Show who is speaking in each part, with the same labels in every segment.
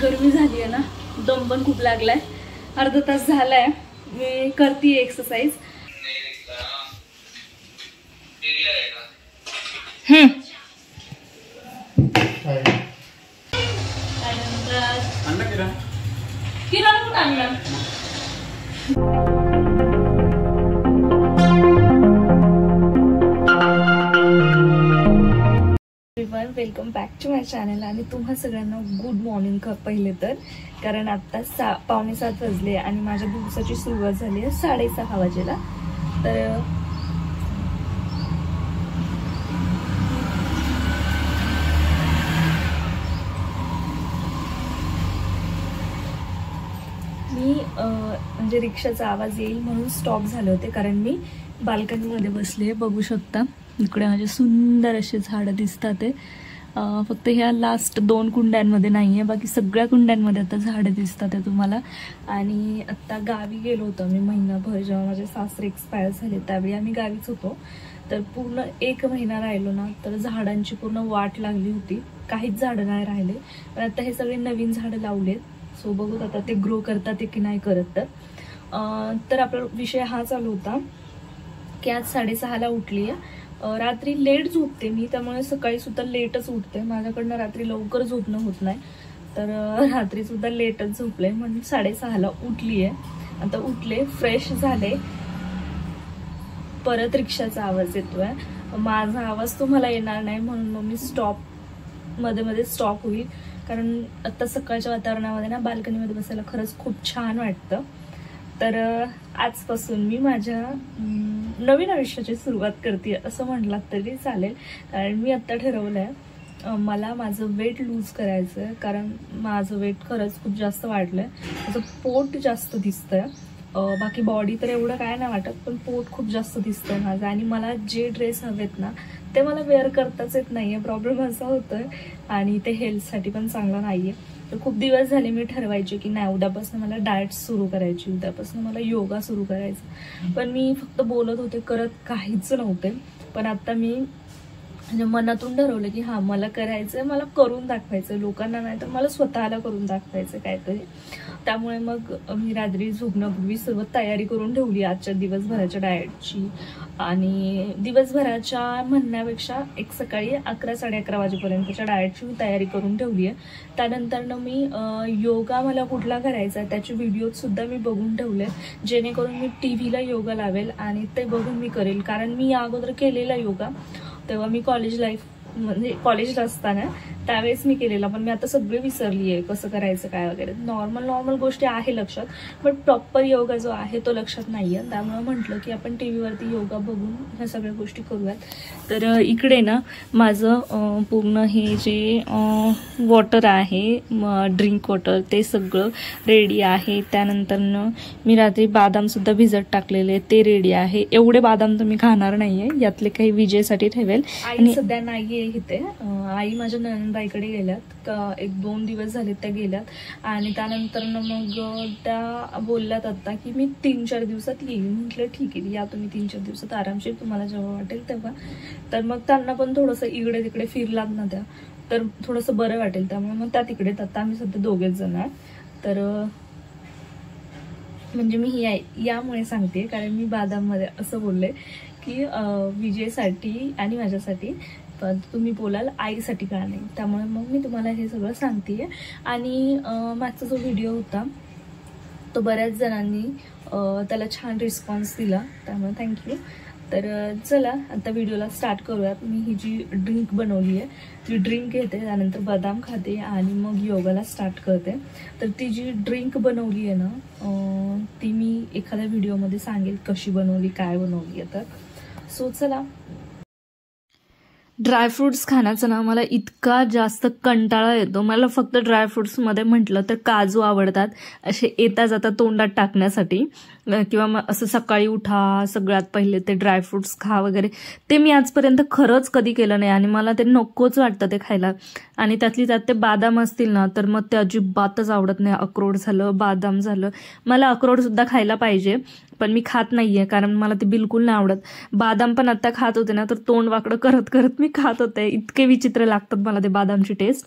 Speaker 1: गरमी झाली आहे ना, दम पण खूप लागलाय. अर्धा तास झालाय मी करते एक्सरसाइज. किरण कुठं आणला? Welcome back to my channel. आणि तुम्हा सगळ्यांना गुड मॉर्निंग पहिले तर, कारण आता 6:45 वाजले आणि माझ्या दिवसाची सुरुवात झाली आहे 6:30 वाजेला. तर मी म्हणजे रिक्षाचा आवाज येईल म्हणून स्टॉप झाले होते, कारण मी बाल्कनीमध्ये बसले. बघू शकता इकडे माझे सुंदर असे झाडं दिसतात. फक्त ह्या लास्ट 2 कुंड्यांमध्ये नाही आहे, बाकी सगळ्या कुंड्यांमध्ये आता झाडं दिसतात तुम्हाला. आणि आत्ता गावी गेलो होतो मी महिनाभर, जेव्हा माझे सासरे एक्सपायर झाले त्यावेळी आम्ही गावीच होतो. तर पूर्ण 1 महिना राहिलो ना, तर झाडांची पूर्ण वाट लागली होती. काहीच झाडं नाही राहिले, पण आता हे सगळे नवीन झाडं लावलेत. सो बघूत आता ते ग्रो करतात की नाही करत. तर आपला विषय हा चालू होता की आज 6:30ला उठली आहे. रात्री लेट झोपते मी, त्यामुळे सकाळी सुद्धा लेटच उठते. माझ्याकडनं रात्री लवकर झोपणं होत नाही, तर रात्री सुद्धा लेटच झोपले म्हणून 6:30ला उठली आहे. आता उठले, फ्रेश झाले. परत रिक्षाचा आवाज येतोय. माझा आवाज तुम्हाला येणार नाही म्हणून मग मी मध्ये स्टॉप होईल, कारण आता सकाळच्या वातावरणामध्ये ना बाल्कनीमध्ये बसायला खरंच खूप छान वाटतं. तर आजपासून मी माझ्या नवीन आयुष्याची सुरुवात करते असं म्हटलं तरी चालेल. कारण मी आत्ता ठरवलंय मला माझं वेट लूज करायचं, कारण माझं वेट खरंच खूप जास्त वाढलंय. माझं पोट जास्त दिसतंय, बाकी बॉडी तर एवढं काय नाही वाटत, पण पोट खूप जास्त दिसतंय माझं. आणि मला जे ड्रेस हवेत ना ते मला वेअर करताच येत नाहीये. प्रॉब्लेम असा होतोय, आणि ते हेल्थसाठी पण चांगलं नाहीये. तर खूप दिवस झाले मी ठरवायचे की नाही, उद्यापासून मला डाएट सुरू करायची, उद्यापासून मला योगा सुरू करायचं. पण मी फक्त बोलत होते, करत काहीच नव्हते. पण आता मी म्हणजे मनातून ठरवलं की हा मला करायचंय, मला करून दाखवायचं, लोकांना नाही तर मला स्वतःला करून दाखवायचं काहीतरी. त्यामुळे मग मी रात्री झोपण्यापूर्वी सर्व तयारी करून ठेवली आजच्या दिवसभराच्या डाएटची. आणि दिवसभराच्या म्हणण्यापेक्षा एक सकाळी 11-11:30 वाजेपर्यंतच्या डाएटची मी तयारी करून ठेवली आहे. त्यानंतर मी योगा मला कुठला करायचा त्याचे व्हिडिओज सुद्धा मी बघून ठेवले, जेणेकरून मी टीव्हीला योगा लावेल आणि ते बघून मी करेल. कारण मी या अगोदर केलेला योगा, तेव्हा मी कॉलेजला असताना त्यावेळेस मी केलेला, पण मी आता सगळे विसरली आहे कसं करायचं काय वगैरे. नॉर्मल गोष्टी आहे लक्षात, पण प्रॉपर योगा जो आहे तो लक्षात नाही आहे. त्यामुळे म्हटलं की आपण टीव्हीवरती योगा बघून ह्या सगळ्या गोष्टी करूयात. तर इकडे ना माझं पूर्ण हे जे वॉटर आहे, ड्रिंक वॉटर, ते सगळं रेडी आहे. त्यानंतर मी रात्री बदामसुद्धा भिजत टाकलेले, ते रेडी आहे. एवढे बदाम तर मी खाणार नाहीये, यातले काही विजेसाठी ठेवेल. आणि सध्या नाहीये इथे, आई माझ्या नंदबाईकडे गेल्यात, 1-2 दिवस झाले त्या गेल्यात. आणि त्यानंतर मग त्या बोलल्यात आता की मी 3-4 दिवसात येईल. म्हटलं ठीक आहे, या तुम्ही 3-4 दिवसात आरामशीर, तुम्हाला जेव्हा वाटेल तेव्हा. तर मग त्यांना पण थोडंसं इकडे तिकडे फिरलात ना त्या, तर थोडंसं बरं वाटेल. त्यामुळे मग त्या तिकडे, आता आम्ही सध्या 2घेच जण आहे. तर म्हणजे मी यामुळे सांगते, कारण मी बदाममध्ये असं बोलले की विजेसाठी आणि माझ्यासाठी, पण तुम्ही बोलाल आईसाठी का नाही, त्यामुळे मग मी तुम्हाला हे सगळं सांगते. आणि मागचा जो व्हिडिओ होता तो बऱ्याच जणांनी त्याला छान रिस्पॉन्स दिला, त्यामुळे थँक्यू. तर चला आता व्हिडिओला स्टार्ट करूयात. मी ही जी ड्रिंक बनवली आहे ती ड्रिंक घेते, त्यानंतर बदाम खाते आणि मग योगाला स्टार्ट करते. तर ती जी ड्रिंक बनवली आहे ना, ती मी एखाद्या व्हिडिओमध्ये सांगेल कशी बनवली, काय बनवली आहे. तर सो चला. ड्रायफ्रुट्स खाण्याचा ना मला इतका जास्त कंटाळा येतो. मला फक्त ड्रायफ्रुट्समध्ये म्हटलं तर काजू आवडतात, असे येता जाता तोंडात टाकण्यासाठी. किंवा मग असं सकाळी उठा, सगळ्यात पहिले ते ड्रायफ्रुट्स खा वगैरे, ते मी आजपर्यंत खरंच कधी केलं नाही. आणि मला ते नकोच वाटतं ते खायला. आणि त्यातली त्यात ते बदाम असतील ना, तर मग ते अजिबातच आवडत नाही. अक्रोड झालं, बदाम झालं, मला अक्रोडसुद्धा खायला पाहिजे, पण मी खात नाहीये, कारण मला ते बिलकुल नाही आवडत. बदाम पण आता खात होते ना, तर तोंड वाकडं करत करत मी खात होते. इतके विचित्र लागतात मला ते बदामची टेस्ट.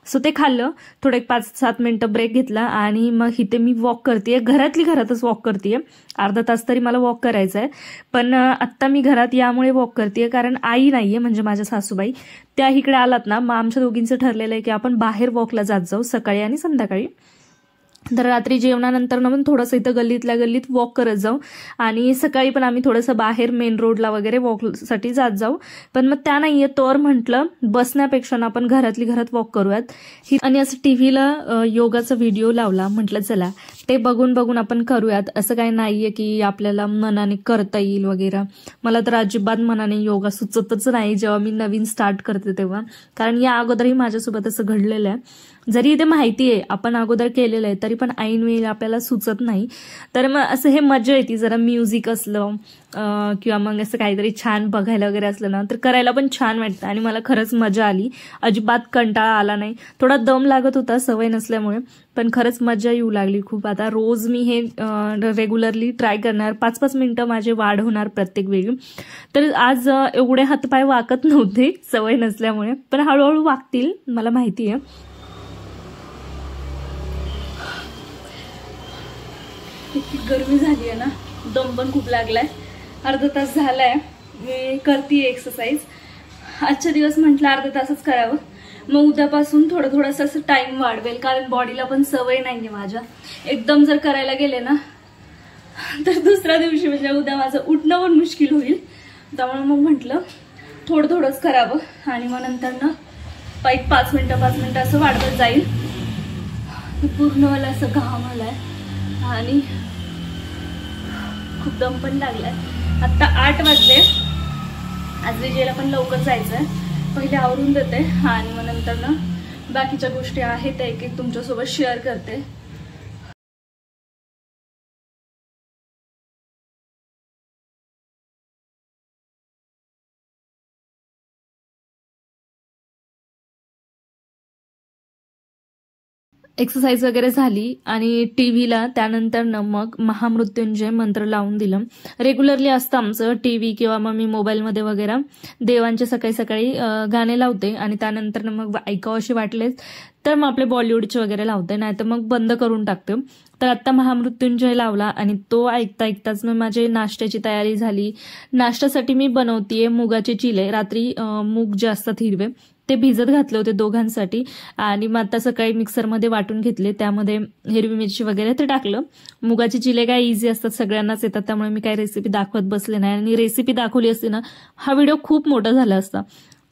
Speaker 1: सो ते खाल्लं. थोडं एक 5-7 मिनिटं ब्रेक घेतला आणि मग इथे मी वॉक करते. घरातच वॉक करते. अर्धा तास तरी मला वॉक करायचा आहे. पण आत्ता मी घरात यामुळे वॉक करते कारण आई नाहीये, म्हणजे माझ्या सासूबाई त्या इकडे आलात ना, मग आमच्या दोघींचं ठरलेलं आहे की आपण बाहेर वॉकला जात जाऊ सकाळी आणि संध्याकाळी. तर रात्री जेवणानंतर ना मग थोडंसं इथं गल्लीतल्या गल्लीत वॉक करत जाऊ आणि सकाळी पण आम्ही थोडंसं बाहेर मेन रोडला वगैरे वॉकसाठी जात जाऊ. पण मग त्या नाहीये, तर म्हटलं बसण्यापेक्षा ना आपण घरात वॉक करूयात. आणि असं टीव्हीला योगाचा व्हिडिओ लावला. म्हटलं चला ते बघून आपण करूयात. असं काही नाहीये की आपल्याला मनाने करता येईल वगैरे. मला तर अजिबात मनाने योगा सुचतच नाही जेव्हा मी नवीन स्टार्ट करते तेव्हा, कारण या अगोदरही माझ्यासोबत असं घडलेलं आहे. जरी ते माहिती आहे आपण अगोदर केलेलं आहे तरी पण ऐन वेळी आपल्याला सुचत नाही. तर मग असं हे मजा येते जरा म्युझिक असलं किंवा मग असं काहीतरी छान बघायला वगैरे असलं ना तर करायला पण छान वाटतं. आणि मला खरंच मजा आली, अजिबात कंटाळा आला नाही. थोडा दम लागत होता सवय नसल्यामुळे, पण खरंच मजा येऊ लागली खूप. आता रोज मी हे रेग्युलरली ट्राय करणार. 5-5 मिनिटं माझे वाढ होणार प्रत्येक वेळी. तर आज एवढे हातपाय वाकत नव्हते सवय नसल्यामुळे, पण हळूहळू वाकतील मला माहिती आहे. इतकी गरमी झाली आहे ना, दम पण खूप लागलाय. अर्धा तास झालाय मी करते एक्सरसाइज. आजच्या दिवस म्हटलं अर्धा तासच करावं, मग उद्यापासून थोडंसं असं टाइम वाढवेल, कारण बॉडीला पण सवय नाहीये माझ्या. एकदम जर करायला गेले ना तर दुसऱ्या दिवशी म्हणजे उद्या माझं उठणं पण मुश्किल होईल. त्यामुळे मग म्हटलं थोडंच करावं आणि मग नंतर ना 5 मिनिटं असं वाढवत जाईल. पूर्ण मला असं घाम आलाय आणि खूप दम पण लागलाय. आता 8 वाजले. आज विजयला पण लवकर जायचंय. पहिले आवरून देते आणि मग नंतर ना बाकीच्या गोष्टी आहेत एक तुमच्यासोबत शेअर करते. एक्सरसाइज वगैरे झाली आणि टीव्हीला त्यानंतर ना मग महामृत्युंजय मंत्र लावून दिलं. रेग्युलरली असतं आमचं टीव्ही किंवा मग मी मोबाईलमध्ये वगैरे देवांचे सकाळी गाणे लावते आणि त्यानंतर ना मग ऐकावं असे वाटलेच तर मग आपले बॉलिवूडचे वगैरे लावते, नाही तर मग बंद करून टाकते. तर आता महामृत्युंजय लावला आणि तो ऐकताच मग माझी नाश्त्याची तयारी झाली. नाश्त्यासाठी मी बनवतेय मुगाचे चिले. रात्री मूग जे असतात हिरवे ते भिजत घातले होते दोघांसाठी आणि मग आता सकाळी मिक्सरमध्ये वाटून घेतले. त्यामध्ये हिरवी मिरची वगैरे ते टाकलं. मुगाचे चिले काय इझी असतात, सगळ्यांनाच येतात, त्यामुळे मी काही रेसिपी दाखवत बसले नाही. आणि रेसिपी दाखवली असती ना हा व्हिडिओ खूप मोठा झाला असता.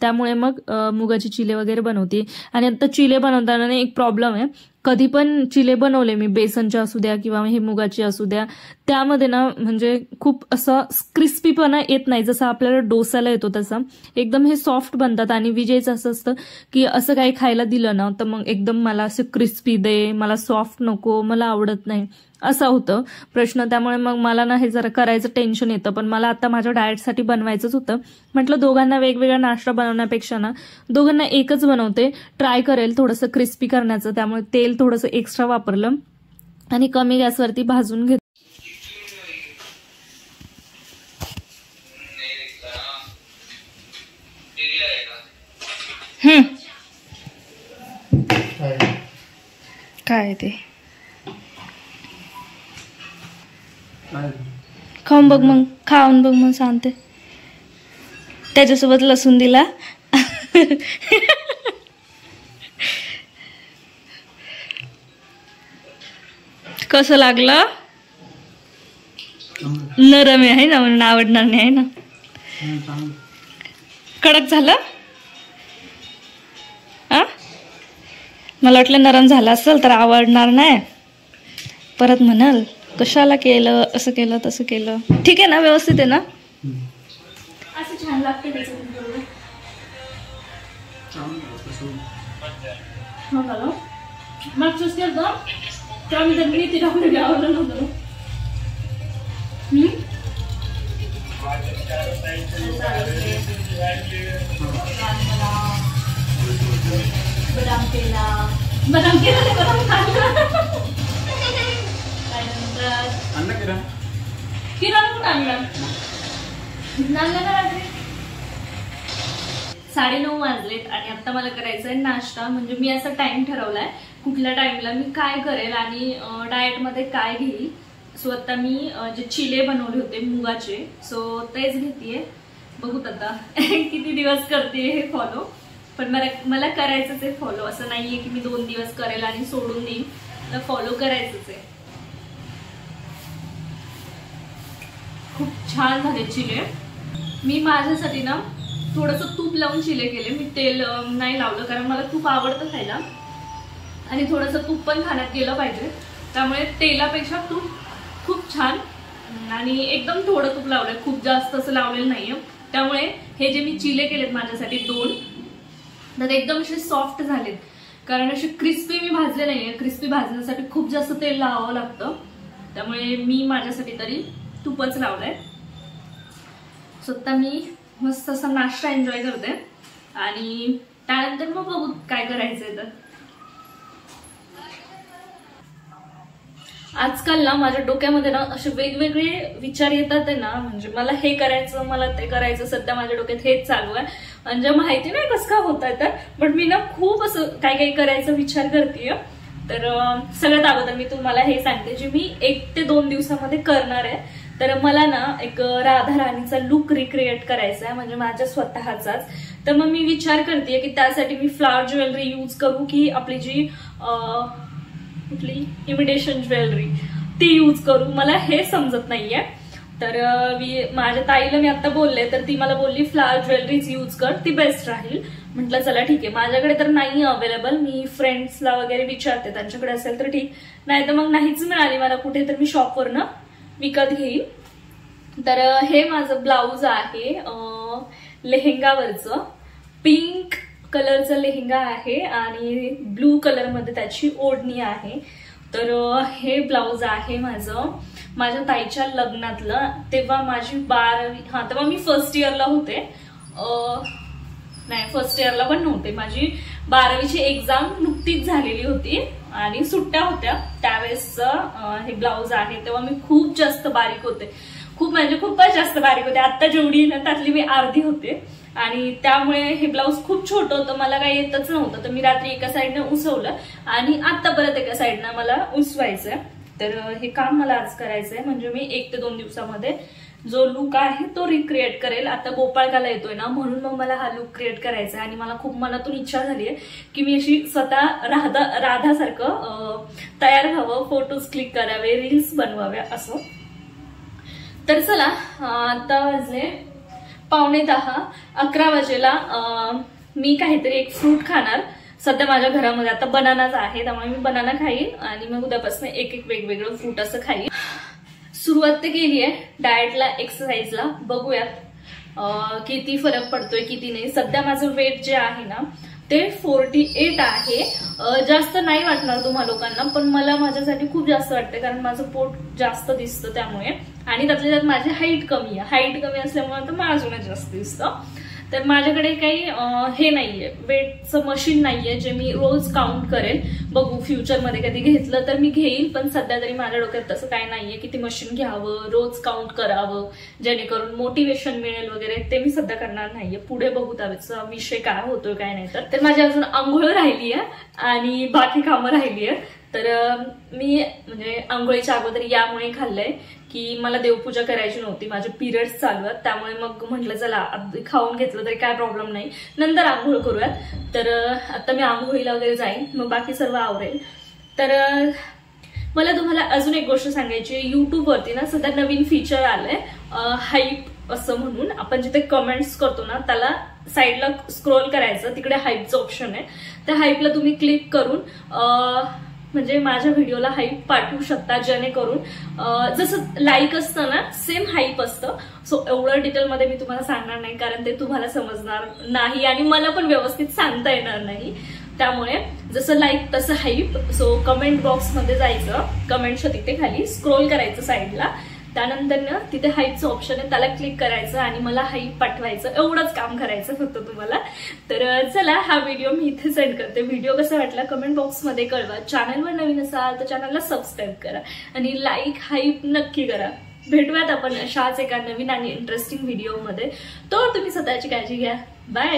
Speaker 1: त्यामुळे मग मुगाचे चिले वगैरे बनवते. आणि आता चिले बनवताना एक प्रॉब्लेम आहे, कधी पण चिले बनवले मी बेसनचे असू द्या किंवा हे मुगाचे असू द्या, त्यामध्ये ना म्हणजे खूप असं क्रिस्पीपणा येत नाही जसं आपल्याला डोसाला येतो तसा. एकदम हे सॉफ्ट बनतात. आणि विजयचं असं असतं की असं काही खायला दिलं ना तर मग एकदम मला असं क्रिस्पी दे, मला सॉफ्ट नको, मला आवडत नाही, असं होतं प्रश्न. त्यामुळे मग मला ना हे जरा करायचं टेन्शन येतं. पण मला आता माझ्या डाएटसाठी बनवायचंच होतं. म्हटलं दोघांना वेगवेगळा नाश्ता बनवण्यापेक्षा ना दोघांना एकच बनवते. ट्राय करेल थोडंसं क्रिस्पी करण्याचं. त्यामुळे तेल थोडंसं एक्स्ट्रा वापरलं आणि कमी गॅसवरती भाजून घेतलं. काय ते खाऊन बघ, मग खाऊन बघ मग सांगते. त्याच्यासोबत लसूण दिला. कसं लागलं? नरम आहे ना, म्हणून आवडणार नाही आहे ना. कडक झालं? मला वाटलं नरम झालं असेल तर आवडणार नाही. परत म्हणाल कशाला केलं, असं केलं तसं केलं. ठीक आहे ना, व्यवस्थित आहे ना? असं छान लागते मागचंच केलं त्यामध्ये मी ती टाकून आवडलं नव्हतं. बदाम केला 9:30 वाजलेत आणि आता मला करायचा आहे नाश्ता. म्हणजे मी असा टाइम ठरवलाय कुठल्या टाइमला मी काय करेल आणि डाएट मध्ये काय घेईल. सो आता मी जे चिले बनवले होते मुगाचे सो तेच घेतेय. बघूत आता किती दिवस करते हे फॉलो, पण मला करायचंच आहे फॉलो. असं नाहीये की मी 2 दिवस करेल आणि सोडून देईन, तर फॉलो करायचंच आहे. खूप छान झाले चिले. मी माझ्यासाठी ना थोडंसं तूप लावून चिले केले. मी तेल नाही लावलं कारण मला तूप आवडतं खायला आणि थोडंसं तूप पण खाण्यात गेलं पाहिजे. त्यामुळे तेलापेक्षा तूप खूप छान आणि एकदम थोडं तूप लावलंय, खूप जास्त असं लावलेलं नाहीये. त्यामुळे हे जे मी चिले केलेत माझ्यासाठी 2 तर एकदम असे सॉफ्ट झालेत. कारण असे क्रिस्पी मी भाजले नाहीये. क्रिस्पी भाजण्यासाठी खूप जास्त तेल लावावं लागतं. त्यामुळे मी माझ्यासाठी तरी तूपच लावलंय. स्वतः मी मस्त असा नाश्ता एन्जॉय करते आणि त्यानंतर मग बघू काय करायचंय. तर आजकाल ना माझ्या डोक्यामध्ये ना असे वेगवेगळे विचार येतात आहे ना. म्हणजे मला हे करायचं, मला ते करायचं. सध्या माझ्या डोक्यात हेच चालू आहे. म्हणजे माहिती नाही कसं का होत आहे तर, पण मी ना खूप असं काय काय करायचा विचार करतेय. तर सगळ्यात अगोदर मी तुम्हाला हे सांगते जे मी 1 ते 2 दिवसामध्ये करणार आहे. तर मला ना एक राधा राणीचा लुक रिक्रिएट करायचा आहे, म्हणजे माझ्या स्वतःचाच. तर मग मी विचार करतेय की त्यासाठी मी फ्लावर ज्वेलरी यूज करू की आपली जी कुठली इमिटेशन ज्वेलरी ती यूज करू. मला हे समजत नाहीये. तर माझ्या ताईला मी आता बोलले तर ती मला बोलली फ्लावर ज्वेलरीज यूज कर, ती बेस्ट राहील. म्हटलं चला ठीक आहे. माझ्याकडे तर नाही अवेलेबल, मी फ्रेंड्सला वगैरे विचारते, त्यांच्याकडे असेल तर ठीक, नाही तर मग नाहीच मिळाली मला कुठे तर मी शॉपवरनं विकत घेईन. तर हे माझं ब्लाउज आहे लेहेंगावरचं. पिंक कलरचा लेहेंगा आहे आणि ब्लू कलर मध्ये त्याची ओढणी आहे. तर हे ब्लाउज आहे माझं माझ्या ताईच्या लग्नातलं. तेव्हा माझी 12वी, तेव्हा मी फर्स्ट इयरला होते. नाही, फर्स्ट इयरला पण नव्हते. माझी 12वीची एक्झाम नुकतीच झालेली होती आणि सुट्ट्या होत्या त्यावेळेस हे ब्लाउज आहे. तेव्हा मी खूप जास्त बारीक होते, खूप म्हणजे खूपच जास्त बारीक होते. आता जेवढी ना त्यातली मी अर्धी होते आणि त्यामुळे हे ब्लाऊज खूप छोटं होतं, मला काही येतच नव्हतं. तर मी रात्री एका साईडनं उसवलं आणि आता परत एका साईडनं मला उसवायचंय. तर हे काम मला आज करायचंय. म्हणजे मी 1 ते 2 दिवसामध्ये जो लुक आहे तो रिक्रिएट करेल. आता गोपाळकाला येतोय ना, म्हणून मग मला हा लुक क्रिएट करायचा आहे आणि मला खूप मनातून इच्छा झाली आहे की मी अशी स्वतः राधासारखं तयार व्हावं, फोटोज क्लिक करावे, रील्स बनवाव्या असं. तर चला आता वाजले 9:45, 11 वाजेला मी काहीतरी एक फ्रूट खाणार. सध्या माझ्या घरामध्ये आता बनानाच आहे, त्यामुळे मी बनाना खाईन आणि मग उद्यापासून एक वेगवेगळं फ्रूट असं खाईन. सुरुवात तर केली आहे डाएटला, एक्सरसाइजला. बघूयात किती फरक पडतोय किती नाही. सध्या माझं वेट जे आहे ना ते 48 आहे. जास्त नाही वाटणार तुम्हा लोकांना, पण मला माझ्यासाठी खूप जास्त वाटते कारण माझं पोट जास्त दिसतं त्यामुळे. आणि त्यातल्या त्यात माझी हाईट कमी आहे. हाईट कमी असल्यामुळे तर मला अजूनच जास्त दिसतं. तर माझ्याकडे काही हे नाहीये, वेटचं मशीन नाहीये जे मी रोज काउंट करेल. बघू फ्युचरमध्ये कधी घेतलं तर मी घेईल, पण सध्या तरी माझ्या डोक्यात तसं काही नाहीये की ती मशीन घ्यावं, रोज काउंट करावं जेणेकरून मोटिवेशन मिळेल वगैरे. ते मी सध्या करणार नाहीये. पुढे बघू त्याचा विषय काय होतोय काय नाही. तर माझी अजून आंघोळ राहिली आहे आणि बाकी कामं राहिली आहे. तर मी म्हणजे आंघोळीच्या अगोदर यामुळे खाल्लंय की मला देवपूजा करायची नव्हती, माझे पिरियड्स चालू आहेत. त्यामुळे मग म्हटलं चला खाऊन घेतलं तरी काय प्रॉब्लेम नाही, नंतर आंघोळ करूयात. तर आता मी आंघोळीला वगैरे जाईन, मग बाकी सर्व आवरेल. तर मला तुम्हाला अजून एक गोष्ट सांगायची. युट्यूबवरती ना सध्या नवीन फीचर आलंय हाईप असं म्हणून. आपण जिथे कमेंट्स करतो ना त्याला साईडला स्क्रोल करायचं, तिकडे हाईपचं ऑप्शन आहे. त्या हाईपला तुम्ही क्लिक करून म्हणजे माझ्या व्हिडिओला हाईप पाठवू शकता, जेणेकरून जसं लाईक असतं ना सेम हाईप असतं. सो एवढं डिटेलमध्ये मी तुम्हाला सांगणार नाही कारण ते तुम्हाला समजणार नाही आणि मला पण व्यवस्थित सांगता येणार नाही. त्यामुळे जसं लाईक तसं हाईप. सो कमेंट बॉक्समध्ये जायचं, कमेंटच्या तिथे खाली स्क्रोल करायचं साईडला, त्यानंतर ना तिथे हाईपचं ऑप्शन आहे त्याला क्लिक करायचं आणि मला हाईप पाठवायचं. एवढंच काम करायचं फक्त तुम्हाला. तर चला हा व्हिडिओ मी इथे सेंड करते. व्हिडिओ कसा वाटला कमेंट बॉक्समध्ये कळवा. चॅनलवर नवीन असाल तर चॅनलला सबस्क्राईब करा आणि लाईक हाईप नक्की करा. भेटूयात आपण अशाच एका नवीन आणि इंटरेस्टिंग व्हिडिओमध्ये. तर तुम्ही स्वतःची काळजी घ्या. बाय.